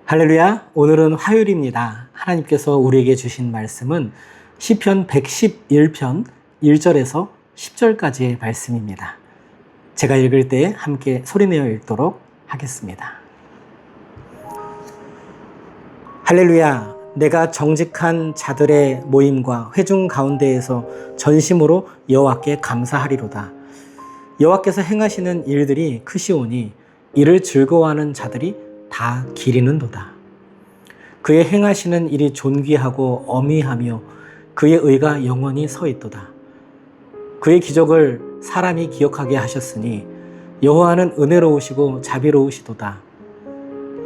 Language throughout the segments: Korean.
할렐루야. 오늘은 화요일입니다. 하나님께서 우리에게 주신 말씀은 시편 111편 1절에서 10절까지의 말씀입니다. 제가 읽을 때 함께 소리내어 읽도록 하겠습니다. 할렐루야. 내가 정직한 자들의 모임과 회중 가운데에서 전심으로 여호와께 감사하리로다. 여호와께서 행하시는 일들이 크시오니 이를 즐거워하는 자들이 다 기리는도다. 그의 행하시는 일이 존귀하고 어미하며 그의 의가 영원히 서 있도다. 그의 기적을 사람이 기억하게 하셨으니 여호와는 은혜로우시고 자비로우시도다.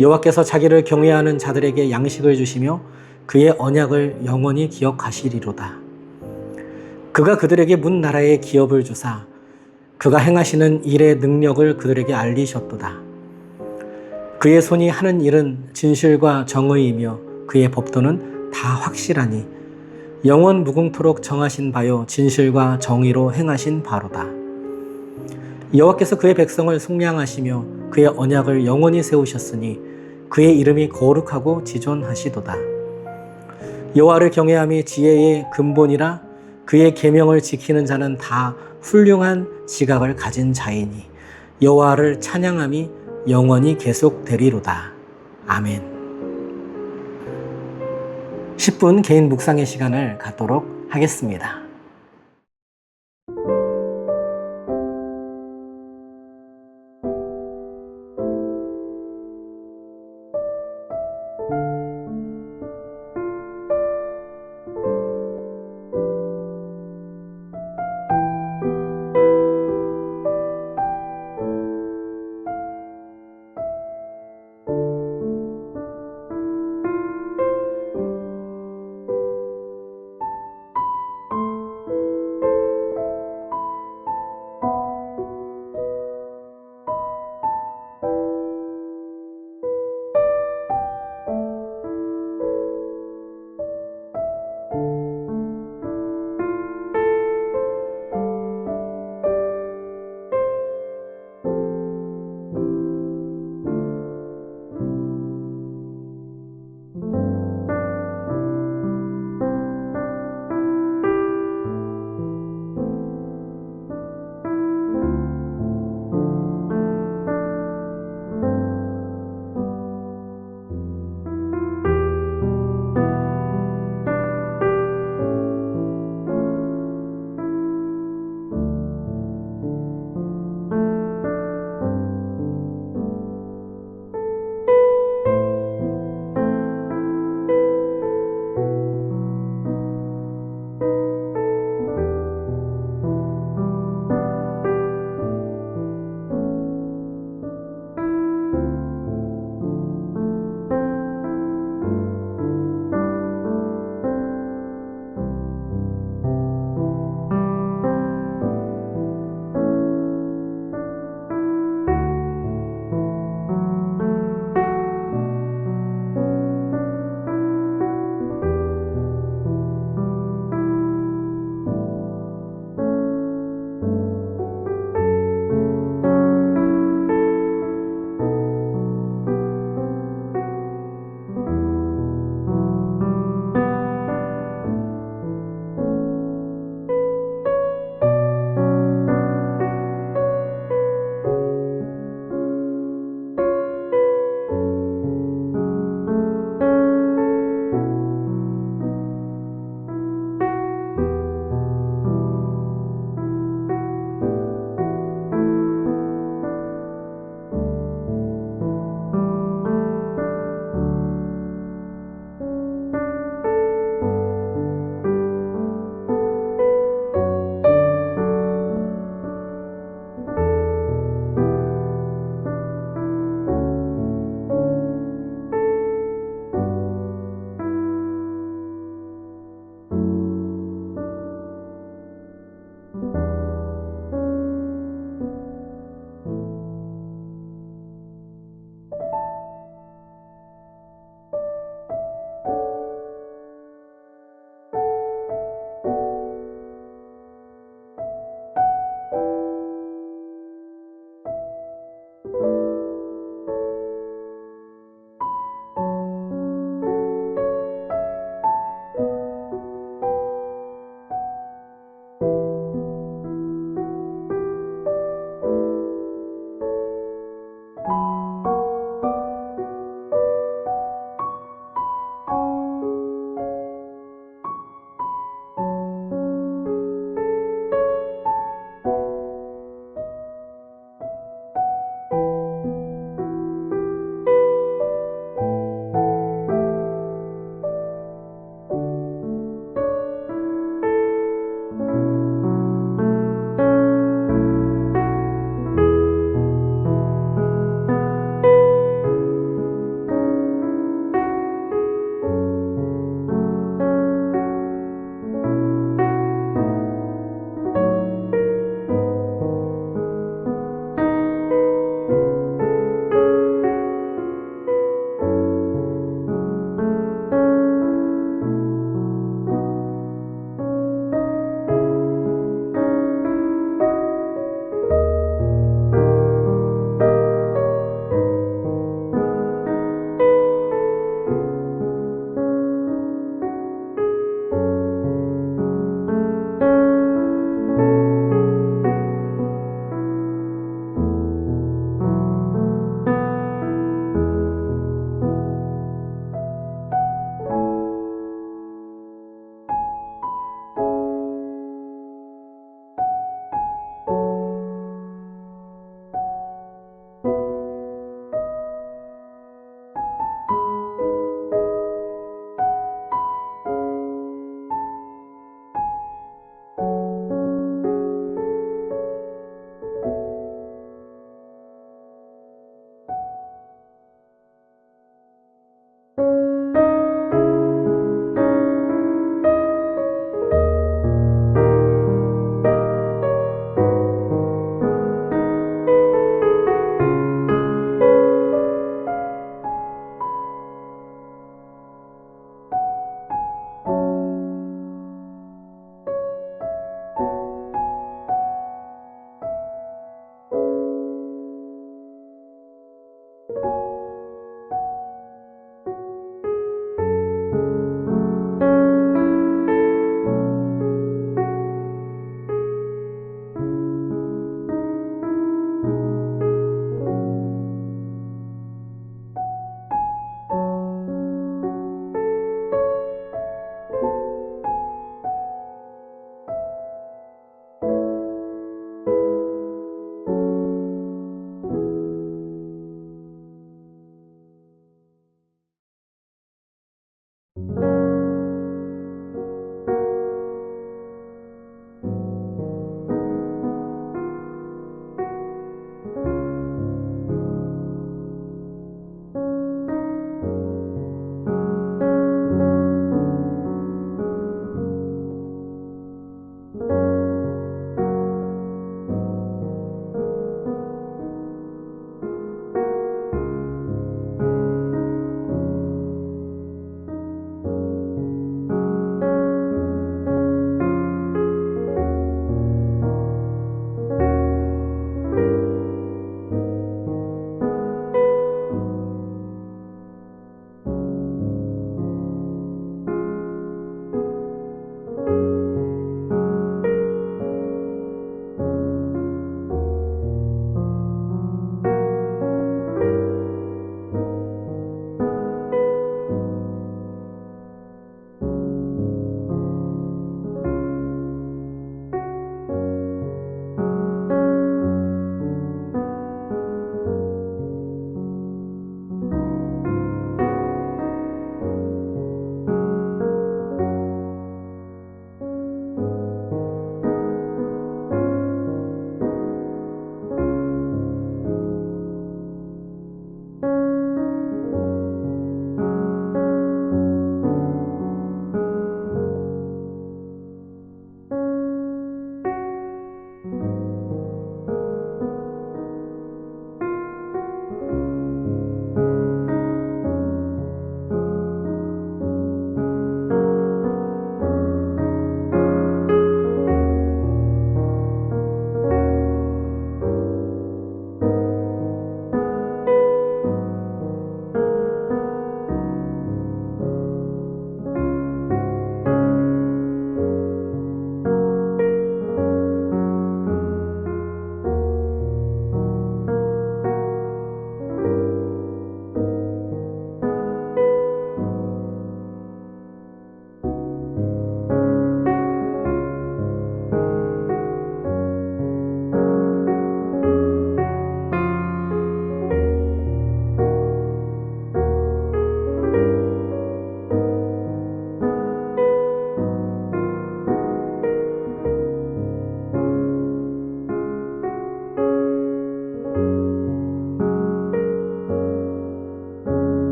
여호와께서 자기를 경외하는 자들에게 양식을 주시며 그의 언약을 영원히 기억하시리로다. 그가 그들에게 문 나라의 기업을 주사 그가 행하시는 일의 능력을 그들에게 알리셨도다. 그의 손이 하는 일은 진실과 정의이며 그의 법도는 다 확실하니 영원 무궁토록 정하신 바요 진실과 정의로 행하신 바로다. 여호와께서 그의 백성을 속량하시며 그의 언약을 영원히 세우셨으니 그의 이름이 거룩하고 지존하시도다. 여호와를 경외함이 지혜의 근본이라 그의 계명을 지키는 자는 다 훌륭한 지각을 가진 자이니 여호와를 찬양함이 영원히 계속되리로다. 아멘. 10분 개인 묵상의 시간을 갖도록 하겠습니다.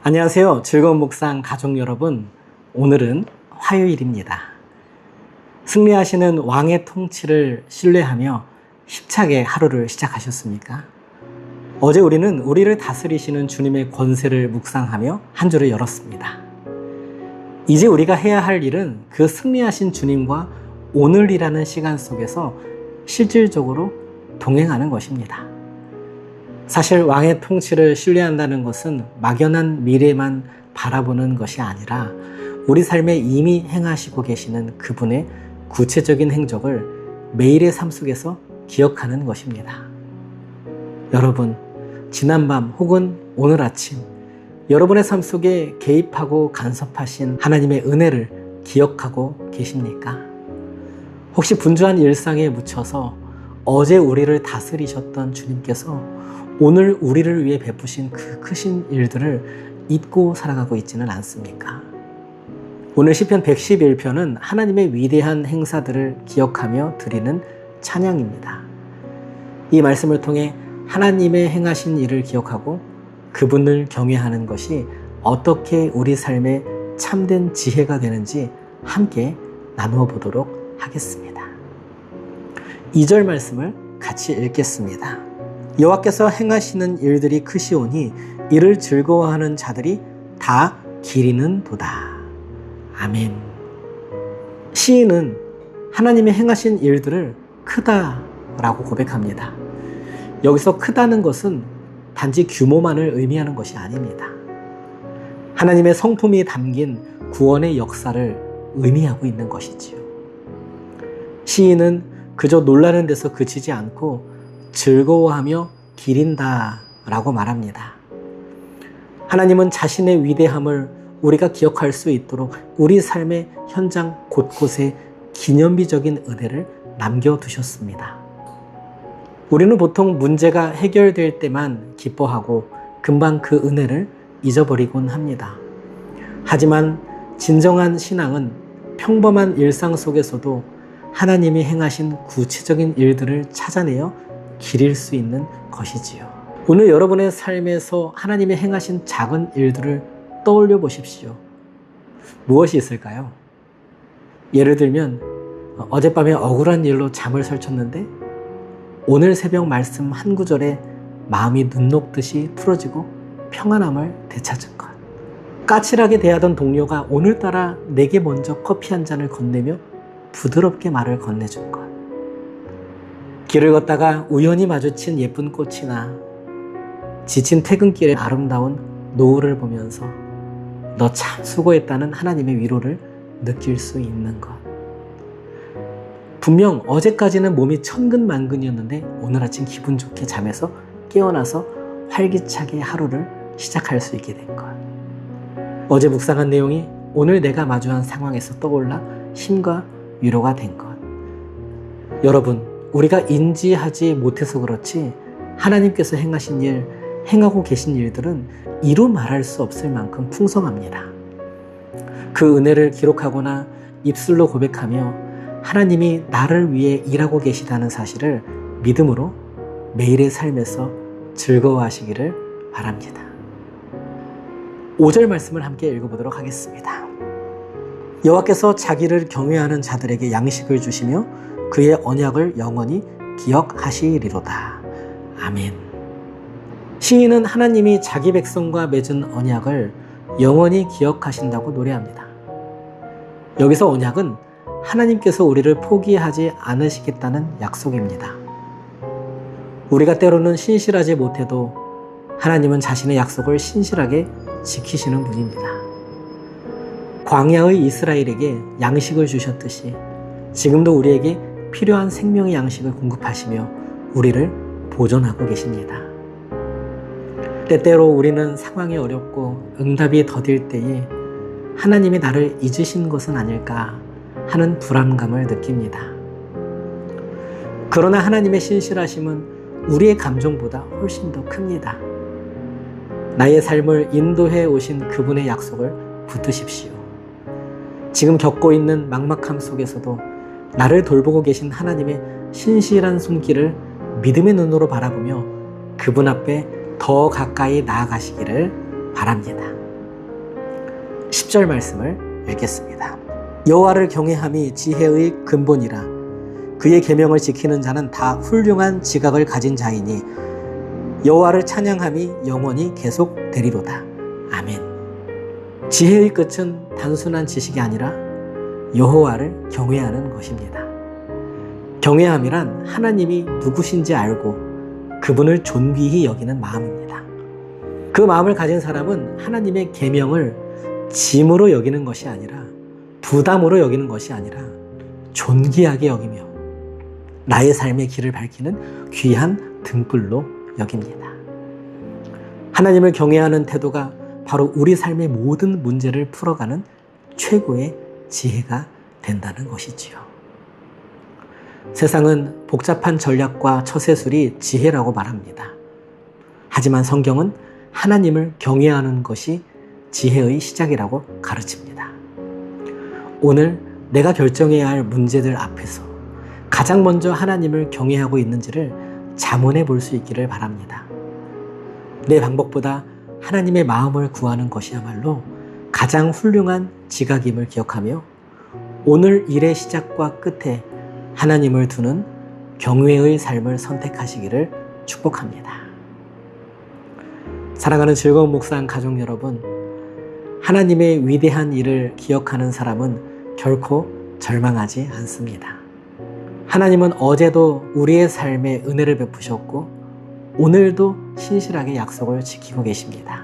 안녕하세요. 즐거운 묵상 가족 여러분. 오늘은 화요일입니다. 승리하시는 왕의 통치를 신뢰하며 힘차게 하루를 시작하셨습니까? 어제 우리는 우리를 다스리시는 주님의 권세를 묵상하며 한 주를 열었습니다. 이제 우리가 해야 할 일은 그 승리하신 주님과 오늘이라는 시간 속에서 실질적으로 동행하는 것입니다. 사실 왕의 통치를 신뢰한다는 것은 막연한 미래만 바라보는 것이 아니라 우리 삶에 이미 행하시고 계시는 그분의 구체적인 행적을 매일의 삶 속에서 기억하는 것입니다. 여러분, 지난밤 혹은 오늘 아침 여러분의 삶 속에 개입하고 간섭하신 하나님의 은혜를 기억하고 계십니까? 혹시 분주한 일상에 묻혀서 어제 우리를 다스리셨던 주님께서 오늘 우리를 위해 베푸신 그 크신 일들을 잊고 살아가고 있지는 않습니까? 오늘 시편 111편은 하나님의 위대한 행사들을 기억하며 드리는 찬양입니다. 이 말씀을 통해 하나님의 행하신 일을 기억하고 그분을 경외하는 것이 어떻게 우리 삶에 참된 지혜가 되는지 함께 나누어 보도록 하겠습니다. 2절 말씀을 같이 읽겠습니다. 여호와께서 행하시는 일들이 크시오니 이를 즐거워하는 자들이 다 기리는 도다. 아멘. 시인은 하나님의 행하신 일들을 크다라고 고백합니다. 여기서 크다는 것은 단지 규모만을 의미하는 것이 아닙니다. 하나님의 성품이 담긴 구원의 역사를 의미하고 있는 것이지요. 시인은 그저 놀라는 데서 그치지 않고 즐거워하며 기린다라고 말합니다. 하나님은 자신의 위대함을 우리가 기억할 수 있도록 우리 삶의 현장 곳곳에 기념비적인 은혜를 남겨두셨습니다. 우리는 보통 문제가 해결될 때만 기뻐하고 금방 그 은혜를 잊어버리곤 합니다. 하지만 진정한 신앙은 평범한 일상 속에서도 하나님이 행하신 구체적인 일들을 찾아내어 기릴 수 있는 것이지요. 오늘 여러분의 삶에서 하나님이 행하신 작은 일들을 떠올려 보십시오. 무엇이 있을까요? 예를 들면 어젯밤에 억울한 일로 잠을 설쳤는데 오늘 새벽 말씀 한 구절에 마음이 눈 녹듯이 풀어지고 평안함을 되찾은 것. 까칠하게 대하던 동료가 오늘따라 내게 먼저 커피 한 잔을 건네며 부드럽게 말을 건네준 것. 길을 걷다가 우연히 마주친 예쁜 꽃이나 지친 퇴근길의 아름다운 노을을 보면서 너 참 수고했다는 하나님의 위로를 느낄 수 있는 것. 분명 어제까지는 몸이 천근만근이었는데 오늘 아침 기분 좋게 잠에서 깨어나서 활기차게 하루를 시작할 수 있게 된 것. 어제 묵상한 내용이 오늘 내가 마주한 상황에서 떠올라 힘과 위로가 된 것. 여러분, 우리가 인지하지 못해서 그렇지 하나님께서 행하신 일, 행하고 계신 일들은 이루 말할 수 없을 만큼 풍성합니다. 그 은혜를 기록하거나 입술로 고백하며 하나님이 나를 위해 일하고 계시다는 사실을 믿음으로 매일의 삶에서 즐거워하시기를 바랍니다. 5절 말씀을 함께 읽어보도록 하겠습니다. 여호와께서 자기를 경외하는 자들에게 양식을 주시며 그의 언약을 영원히 기억하시리로다. 아멘. 시인은 하나님이 자기 백성과 맺은 언약을 영원히 기억하신다고 노래합니다. 여기서 언약은 하나님께서 우리를 포기하지 않으시겠다는 약속입니다. 우리가 때로는 신실하지 못해도 하나님은 자신의 약속을 신실하게 지키시는 분입니다. 광야의 이스라엘에게 양식을 주셨듯이 지금도 우리에게 필요한 생명의 양식을 공급하시며 우리를 보존하고 계십니다. 때때로 우리는 상황이 어렵고 응답이 더딜 때에 하나님이 나를 잊으신 것은 아닐까 하는 불안감을 느낍니다. 그러나 하나님의 신실하심은 우리의 감정보다 훨씬 더 큽니다. 나의 삶을 인도해 오신 그분의 약속을 붙드십시오. 지금 겪고 있는 막막함 속에서도 나를 돌보고 계신 하나님의 신실한 손길을 믿음의 눈으로 바라보며 그분 앞에 더 가까이 나아가시기를 바랍니다. 10절 말씀을 읽겠습니다. 여호와를 경외함이 지혜의 근본이라. 그의 계명을 지키는 자는 다 훌륭한 지각을 가진 자이니 여호와를 찬양함이 영원히 계속되리로다. 아멘. 지혜의 끝은 단순한 지식이 아니라 여호와를 경외하는 것입니다. 경외함이란 하나님이 누구신지 알고 그분을 존귀히 여기는 마음입니다. 그 마음을 가진 사람은 하나님의 계명을 짐으로 여기는 것이 아니라 부담으로 여기는 것이 아니라 존귀하게 여기며 나의 삶의 길을 밝히는 귀한 등불로 여깁니다. 하나님을 경외하는 태도가 바로 우리 삶의 모든 문제를 풀어가는 최고의 지혜가 된다는 것이지요. 세상은 복잡한 전략과 처세술이 지혜라고 말합니다. 하지만 성경은 하나님을 경외하는 것이 지혜의 시작이라고 가르칩니다. 오늘 내가 결정해야 할 문제들 앞에서 가장 먼저 하나님을 경외하고 있는지를 자문해 볼 수 있기를 바랍니다. 내 방법보다 하나님의 마음을 구하는 것이야말로 가장 훌륭한 지각임을 기억하며 오늘 일의 시작과 끝에 하나님을 두는 경외의 삶을 선택하시기를 축복합니다. 사랑하는 즐거운 묵상 가족 여러분, 하나님의 위대한 일을 기억하는 사람은 결코 절망하지 않습니다. 하나님은 어제도 우리의 삶에 은혜를 베푸셨고 오늘도 신실하게 약속을 지키고 계십니다.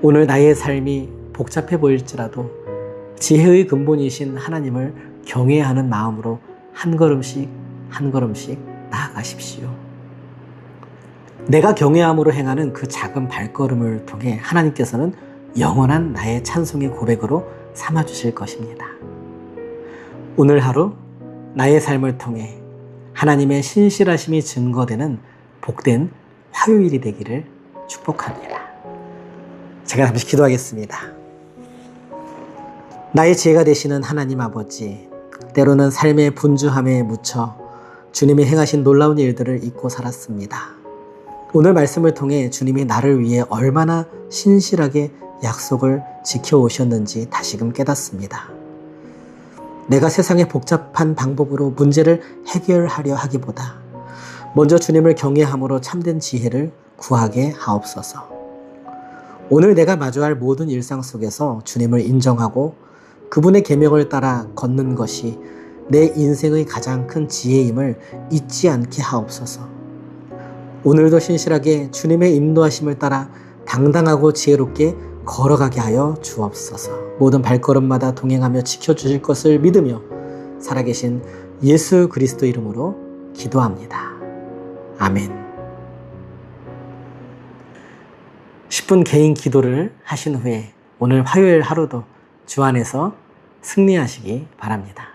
오늘 나의 삶이 복잡해 보일지라도 지혜의 근본이신 하나님을 경외하는 마음으로 한 걸음씩 한 걸음씩 나아가십시오. 내가 경외함으로 행하는 그 작은 발걸음을 통해 하나님께서는 영원한 나의 찬송의 고백으로 삼아주실 것입니다. 오늘 하루 나의 삶을 통해 하나님의 신실하심이 증거되는 복된 화요일이 되기를 축복합니다. 제가 잠시 기도하겠습니다. 나의 지혜가 되시는 하나님 아버지, 때로는 삶의 분주함에 묻혀 주님이 행하신 놀라운 일들을 잊고 살았습니다. 오늘 말씀을 통해 주님이 나를 위해 얼마나 신실하게 약속을 지켜오셨는지 다시금 깨닫습니다. 내가 세상의 복잡한 방법으로 문제를 해결하려 하기보다 먼저 주님을 경외함으로 참된 지혜를 구하게 하옵소서. 오늘 내가 마주할 모든 일상 속에서 주님을 인정하고 그분의 계명을 따라 걷는 것이 내 인생의 가장 큰 지혜임을 잊지 않게 하옵소서. 오늘도 신실하게 주님의 인도하심을 따라 당당하고 지혜롭게 걸어가게 하여 주옵소서. 모든 발걸음마다 동행하며 지켜주실 것을 믿으며 살아계신 예수 그리스도 이름으로 기도합니다. 아멘. 10분 개인 기도를 하신 후에 오늘 화요일 하루도 주 안에서 승리하시기 바랍니다.